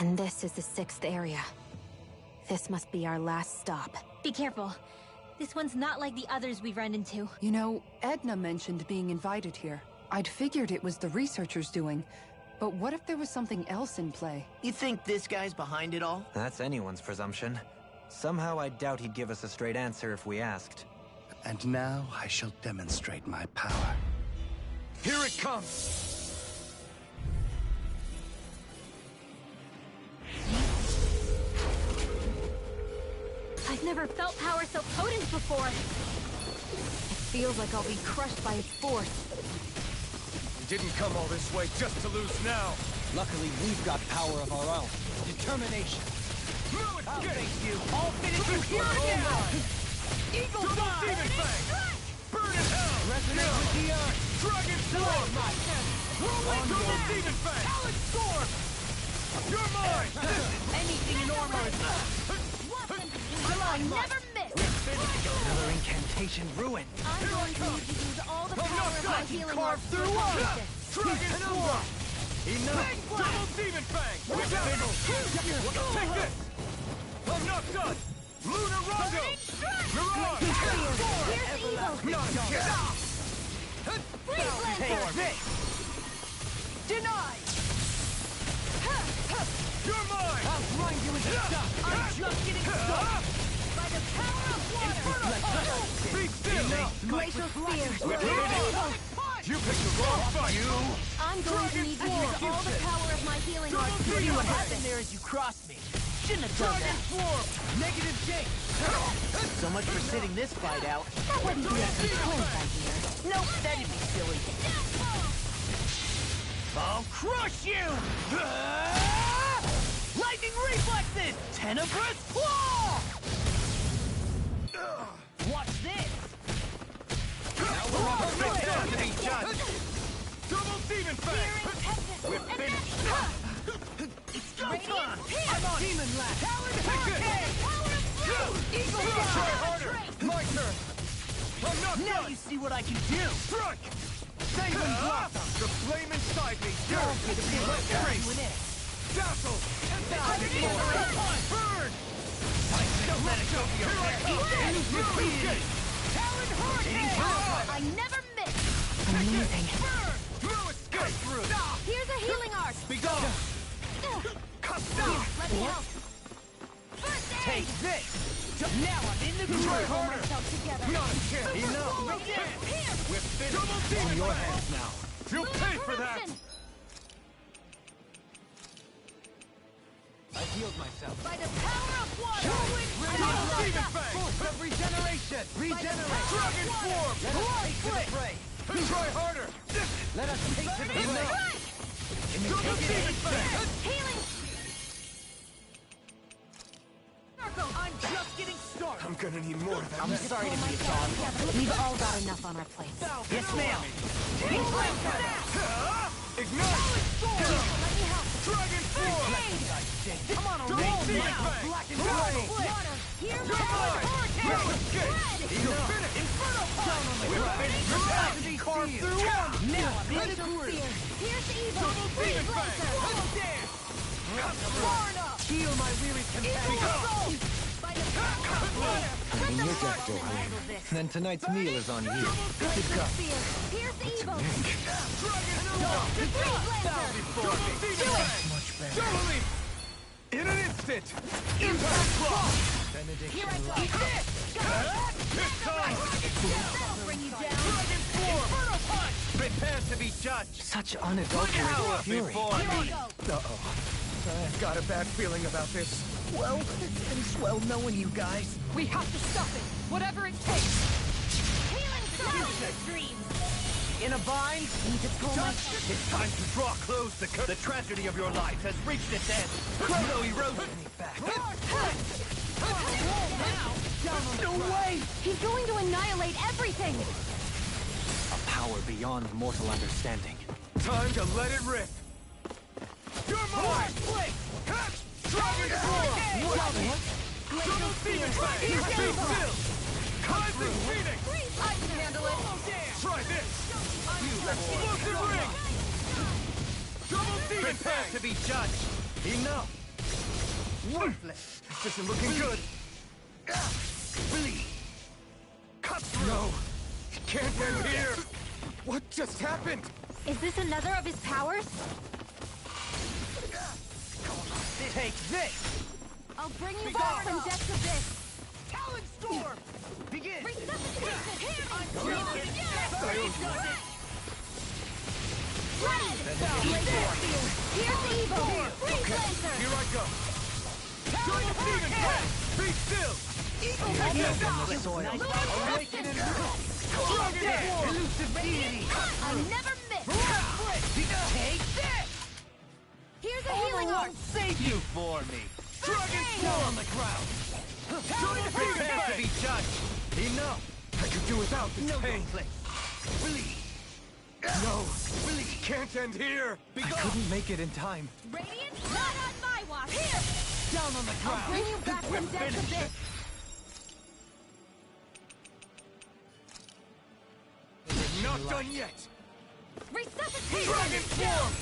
And this is the 6th area. This must be our last stop. Be careful. This one's not like the others we've run into. You know, Edna mentioned being invited here. I'd figured it was the researchers doing, but what if there was something else in play? You think this guy's behind it all? That's anyone's presumption. Somehow I doubt he'd give us a straight answer if we asked. And now I shall demonstrate my power. Here it comes! I've never felt power so potent before. It feels like I'll be crushed by its force. We didn't come all this way just to lose now. Luckily, we've got power of our own. Determination. I'll Thank you. I'll finish you here now! Eagle Double Fire! Demon Fang! Burn in hell! Resonate with the earth! Dragon Form! Whirlwind Double Command! Demon Fang! Talon Storm! You're mine! Anything in armor is I never miss! Another incantation ruined. I'm going to need to use all the I'm power not of my done. healing Carve arts to through accomplish us. this. Dragon Form! Enough! Double Demon Fang! Take this! I'm not done! Lunar Rondo! Mirage! Here's evil! Freeze Lancer! this! Denied! You're mine! I'll grind you into dust! I'm just getting started! By the power of water! Be still! Glacial Spear! We're Here's ready. evil! You picked the wrong fight! I'm going to need to use all the power of my healing arts to Double see what Demon happens. There as you crossed me! Shouldn't have done Dragon that! Form! Negative Jake! So much for sitting this fight out. That wouldn't be a complaint, I hear. Nope, that'd be silly. I'll crush you! Lightning reflexes! Tenebrous claw! Watch this! Double Demon Fang! We're finished! It's go time! I'm on Demon Lash! Take this! Eagle Try Fire! harder! My turn! I'm not Now done! you see what I can do! Strike! Save and block! The flame inside me! Get the Let's race! Dazzle! Burn! Don't let it go to your head! Talon Hurricane! I never miss! Amazing. Burn! No escape through! Here's a healing art! Be gone! Let me help! First aid! Take this! Now I'm in the Try groove! harder! Myself together. Not a chance! Enough! Here! We're finished! Double Demon your Fang! hands now! You'll pay for that! Corruption! I've healed myself. By the power of water! Double Demon Fang! Force of regeneration! Regenerate! Dragon Form! Let us take to the fray! Try harder! Let us take to the fray! Double Demon Fang! Healing! I'm just getting started! I'm gonna need more of that. I'm sorry to be a dog. We've all got enough on our plates. Yes, ma'am! Ignite! Let me help! Dragon Form! I'm on a Double roll Demon now! Fang! Black and Water! Water! Here's You're mine! No escape! You're finished! Inferno Punch! We're finished! Tragedy Carve sealed. through one! Now I'm in the Glacial groove! Spear! Here's evil! Double Demon Freeze Fang! Lancer! Far enough! Heal my weary companion! By the power of water! Let the marksman handle this! Then tonight's meal is on you. Glacial Spear! Here's evil! Dragon Freeze Lancer! Double Demon Fang! Much better. Double Leap! In an instant! Impact Block! Here I go! This time! That'll bring you down! Dragon Form! Inferno Punch! Prepare to be judged! Such unadulterated fury. Here I go! I've got a bad feeling about this. Well, it's been swell knowing you guys. We have to stop it, whatever it takes! Healing Silence Dreams! In a bind? Need to pull myself. It's time to draw close the curtain. The tragedy of your life has reached its end. No erosion. No way! He's going to annihilate everything! A power beyond mortal understanding. Time to let it rip. You're mine! Dragon Form! Double Demon Fang! Be still! Cosmic Phoenix! I can handle it! Try this! Explosive Ring! Double Demon Fang! to be judged! Enough! Worthless! This isn't looking good. Flee! Cut through! No! It can't end here! What just happened? Is this another of his powers? Take this! I'll bring you Be back gone. from death's abyss. Talon Storm! Begin! Resuscitation! Here! Ready! Here's the evil! Freeze Okay, Lancer! here I go. Double demon head! Be still! Eagle Head Head! from the soil. Awaken and elusive deity! I never miss! Take this! Here's a healing Otherworld art! save you for me! Dragon Sword on the ground! Prepare to be judged! Enough! I could do without this No pain. place! Flee! No! Flee! Can't end here! Be I gone! couldn't make it in time. Radiant, not on my watch! Here! Down on the I'll ground! bring you back from death's finished. abyss! We're not done yet! Resuscitation! Dragon Swarm!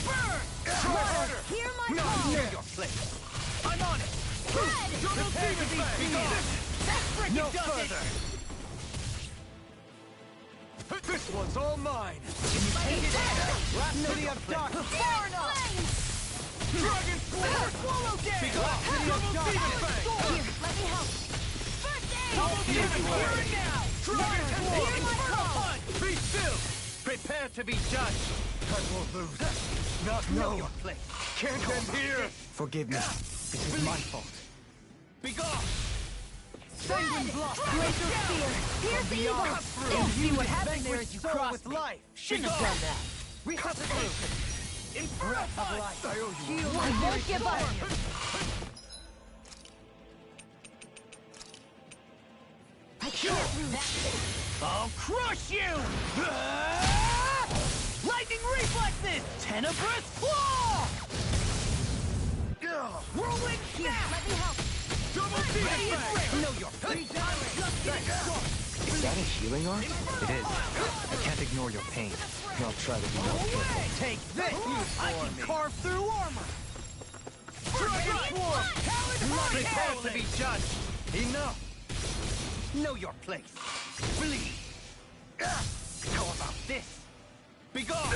Burn! Try harder! Hear my Not call! yet! Your place! I'm on it! Red! Double Prepare demon to be fang! gone! That freaking No does further! This one's all mine! Take it in! Rhapsody of Darkness! Far enough! Dragon Swarm! Swallow down! Be gone! Double demon fang! Here, let me help! First aid! Double demon Here fang! Now! Dragon Hear Swarm! my call! Punch! Be still! Prepare to be judged! I won't lose. Not Know no. your place! Can't end here! Forgive me. This is my fault. Be gone! Sanguine block! Glacial spear! Here's the evil! You'll see what happened there as you cross with life! Shouldn't have done that! Resuscitation! Infernal punch! I owe you. Heal I won't give up! I can't do that! I'll crush you! Lightning reflexes! Tenebrous claw! Whirlwind snap! Let me help! Double demon fang! Know your place! I'm just getting started! Is that a healing art? It is. I can't ignore your pain. I'll try to be more careful. Take this! I can carve through armor! Dragon Swarm! Prepare to be judged! Enough! Know your place! Flee! How about this? Be gone!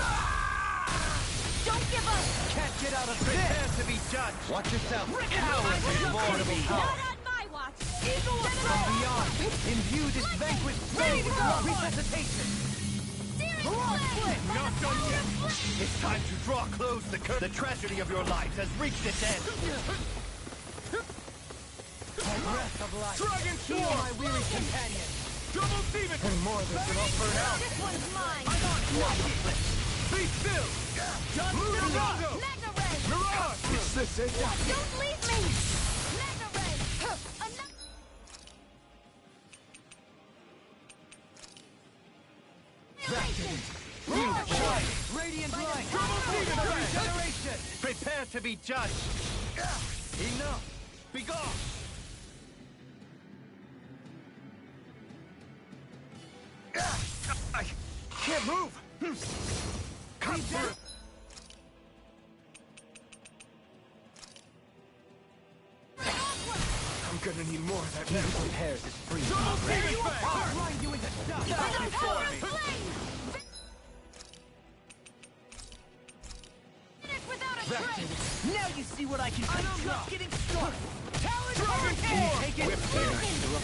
Don't give up! Can't get out of this! Prepare to be judged! Watch yourself. Cowards is formidable power! Not on my watch! Eagle from beyond! Imbue this vanquished soul with your resuscitation! Not done yet! It's time to draw close the curtain. The tragedy of your lives has reached its end. Breath of life. Dragon Heal Swarm! my weary companion. Double demon! And more of this and I'll burn out! This one's mine! Watch it. Be still! Just Lunarondo! Mega Ray! Mirage! Is this it? Don't leave me! Mega Ray! Enough! shine. Radiant light. Double demon fang! Regeneration. Prepare to be judged. Enough. Be gone. I can't move! Come through! I'm gonna need more of that medicine. Repairs is free. Double demon fang! Grind you into dust. By the power of flame! Finish without a trace! Now you see what I can do. I'm just getting started. Talon Dragon Swarm! Take it.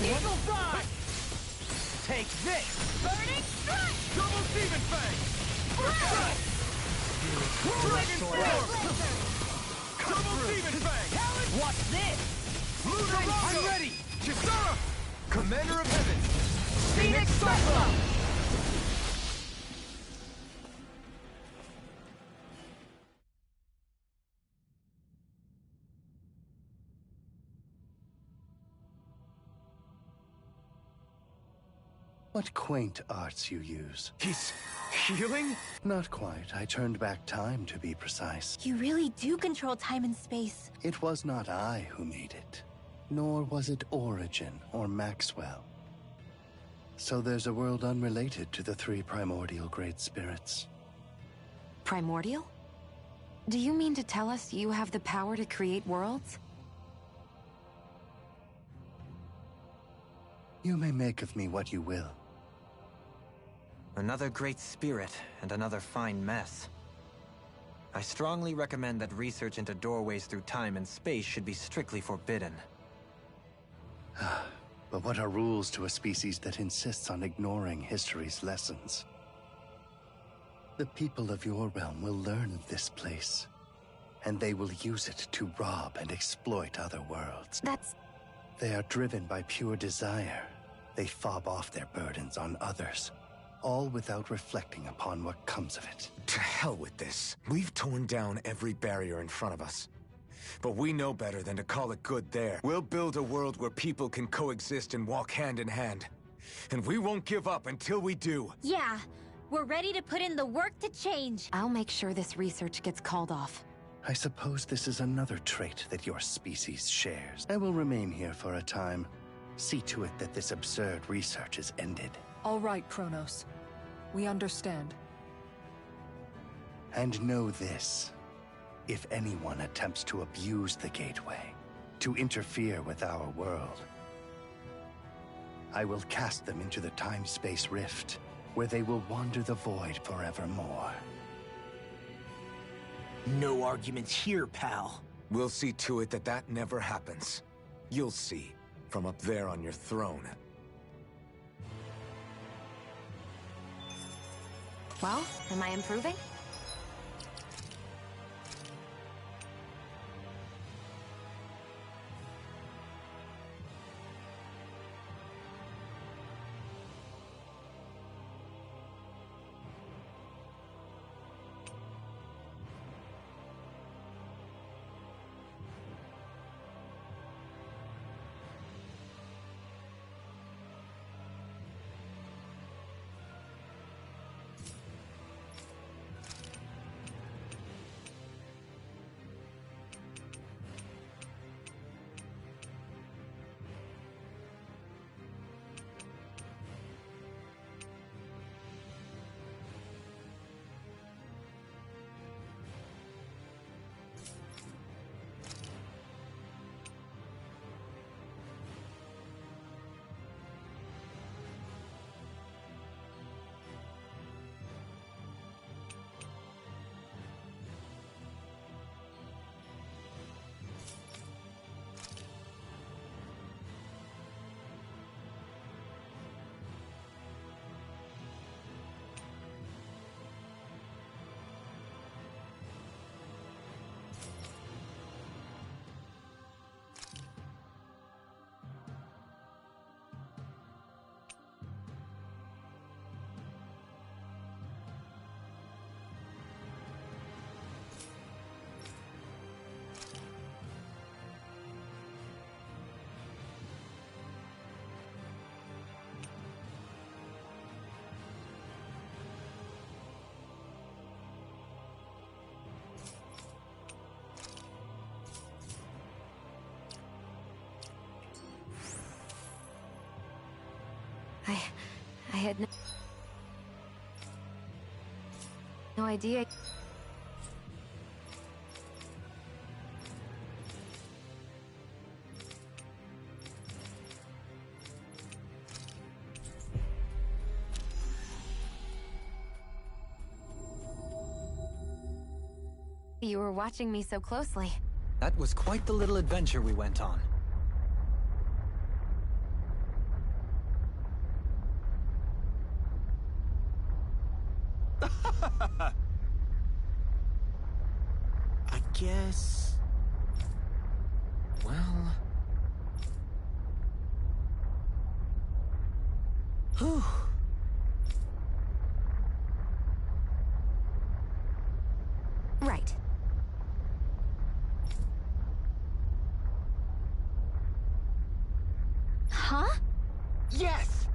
Eagle Dive. Take this. Burning strike! Double demon fang! Dragon Swarm! Double demon fang! Watch this. Lunarondo! I'm ready. Kisara! Commander of Heaven! Phoenix Cyclone. What quaint arts you use. He's healing? Not quite. I turned back time, to be precise. You really do control time and space. It was not I who made it, nor was it Origin or Maxwell. So there's a world unrelated to the three primordial great spirits. Primordial? Do you mean to tell us you have the power to create worlds? You may make of me what you will. Another great spirit, and another fine mess. I strongly recommend that research into doorways through time and space should be strictly forbidden. But what are rules to a species that insists on ignoring history's lessons? The people of your realm will learn of this place, and they will use it to rob and exploit other worlds. They are driven by pure desire. They fob off their burdens on others, all without reflecting upon what comes of it. To hell with this. We've torn down every barrier in front of us. But we know better than to call it good there. We'll build a world where people can coexist and walk hand in hand. And we won't give up until we do. Yeah, we're ready to put in the work to change. I'll make sure this research gets called off. I suppose this is another trait that your species shares. I will remain here for a time. See to it that this absurd research is ended. All right, Kronos. We understand. And know this. If anyone attempts to abuse the Gateway, to interfere with our world, I will cast them into the time-space rift, where they will wander the void forevermore. No arguments here, pal. We'll see to it that that never happens. You'll see, from up there on your throne. Well, am I improving? I had no idea. You were watching me so closely. That was quite the little adventure we went on. I guess... Well... Whew. Right. Huh? Yes!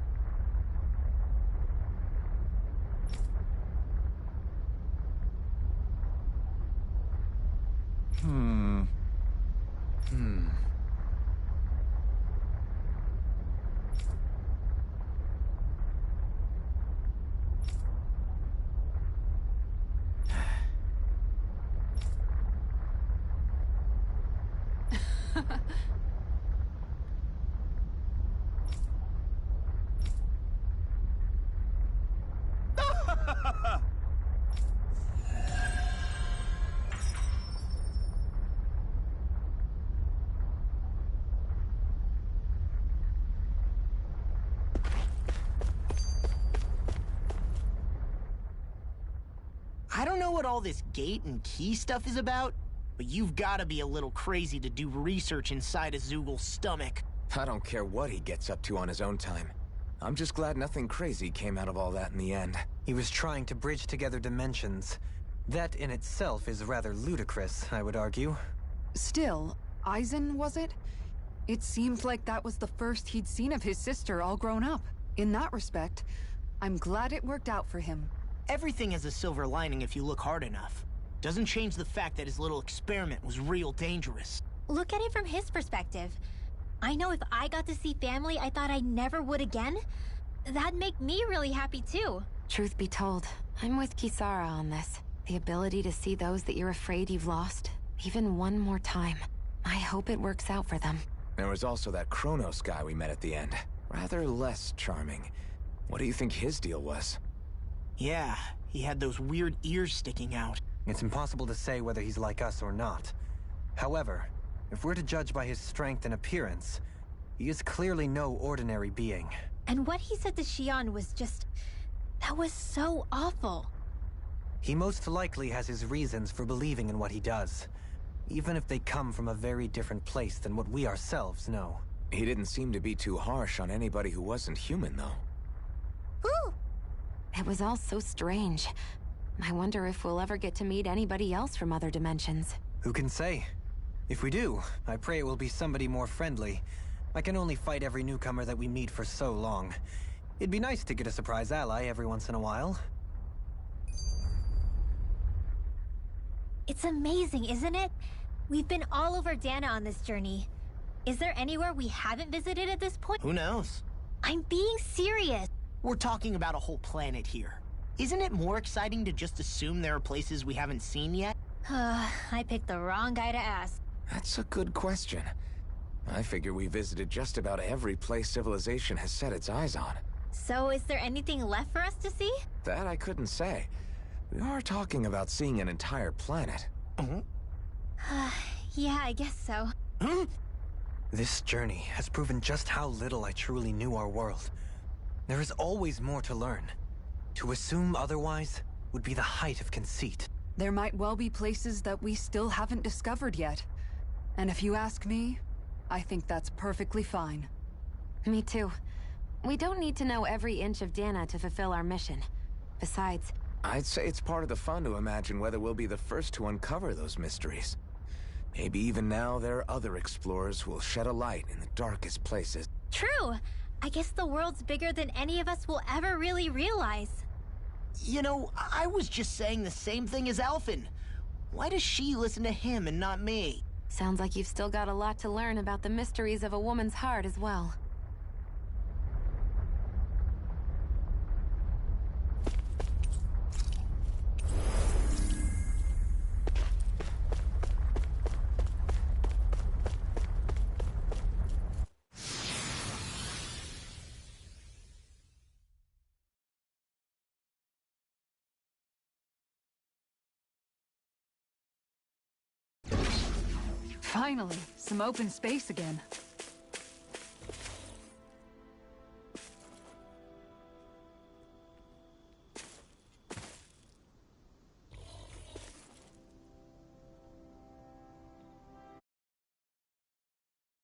don't know what all this gate and key stuff is about, but you've gotta be a little crazy to do research inside a Zoogl's stomach. I don't care what he gets up to on his own time. I'm just glad nothing crazy came out of all that in the end. He was trying to bridge together dimensions. That in itself is rather ludicrous, I would argue. Still, Eisen, was it? It seemed like that was the first he'd seen of his sister all grown up. In that respect, I'm glad it worked out for him. Everything has a silver lining if you look hard enough. Doesn't change the fact that his little experiment was real dangerous. Look at it from his perspective. I know if I got to see family I thought I never would again, that'd make me really happy too. Truth be told, I'm with Kisara on this. The ability to see those that you're afraid you've lost, even one more time. I hope it works out for them. There was also that Kronos guy we met at the end. Rather less charming. What do you think his deal was? Yeah, he had those weird ears sticking out. It's impossible to say whether he's like us or not. However, if we're to judge by his strength and appearance, he is clearly no ordinary being. And what he said to Xion was just... that was so awful. He most likely has his reasons for believing in what he does, even if they come from a very different place than what we ourselves know. He didn't seem to be too harsh on anybody who wasn't human, though. Ooh! It was all so strange. I wonder if we'll ever get to meet anybody else from other dimensions. Who can say? If we do, I pray it will be somebody more friendly. I can only fight every newcomer that we meet for so long. It'd be nice to get a surprise ally every once in a while. It's amazing, isn't it? We've been all over Dana on this journey. Is there anywhere we haven't visited at this point? Who knows? I'm being serious. We're talking about a whole planet here. Isn't it more exciting to just assume there are places we haven't seen yet? I picked the wrong guy to ask. That's a good question. I figure we visited just about every place civilization has set its eyes on. So is there anything left for us to see? That I couldn't say. We are talking about seeing an entire planet. Yeah, I guess so. This journey has proven just how little I truly knew our world. There is always more to learn. To assume otherwise would be the height of conceit. There might well be places that we still haven't discovered yet. And if you ask me, I think that's perfectly fine. Me too. We don't need to know every inch of Dana to fulfill our mission. Besides... I'd say it's part of the fun to imagine whether we'll be the first to uncover those mysteries. Maybe even now there are other explorers who will shed a light in the darkest places. True! I guess the world's bigger than any of us will ever really realize. You know, I was just saying the same thing as Alphen. Why does she listen to him and not me? Sounds like you've still got a lot to learn about the mysteries of a woman's heart as well. Finally, some open space again.